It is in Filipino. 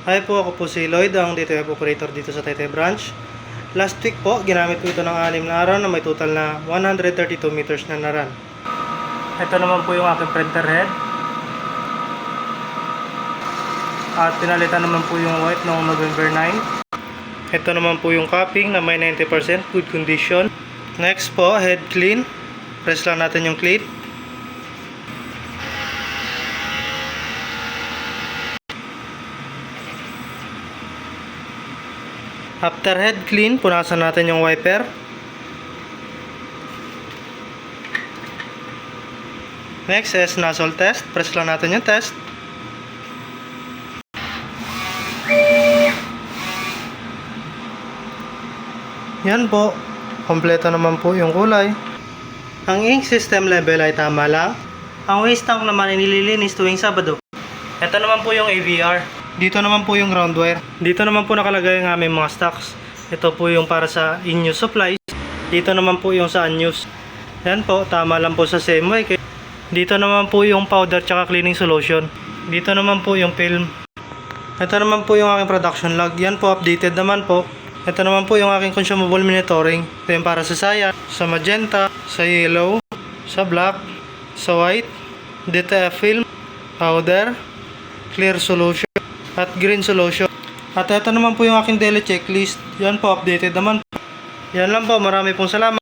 Hi po, ako po si Lloyd, ang DTF operator dito sa Taytay branch. Last week po, ginamit po ito ng 6 na araw na may total na 132 meters na naran. Ito naman po yung aking printer head. At pinalitan naman po yung white noong November 9. Ito naman po yung capping na may 90% good condition. Next po, head clean. Press lang natin yung clean. After head clean, punasan natin yung wiper. Next is nozzle test. Press lang natin yung test. Yan po. Kompleto naman po yung kulay. Ang ink system level ay tama lang. Ang waste tank naman ay nililinis tuwing Sabado. Ito naman po yung AVR. Dito naman po yung ground wire. Dito naman po nakalagay ang aming mga stocks. Ito po yung para sa in-use supplies. Dito naman po yung sa unused. Yan po, tama lang po sa CMYK. Dito naman po yung powder tsaka cleaning solution. Dito naman po yung film. Ito naman po yung aking production log. Yan po, updated naman po. Ito naman po yung aking consumable monitoring. Ito yung para sa cyan, sa magenta, sa yellow, sa black, sa white, DTF film, powder, clear solution, at green solution. At ito naman po yung aking daily checklist. Yan po, updated naman po. Yan lang po, marami pong salamat.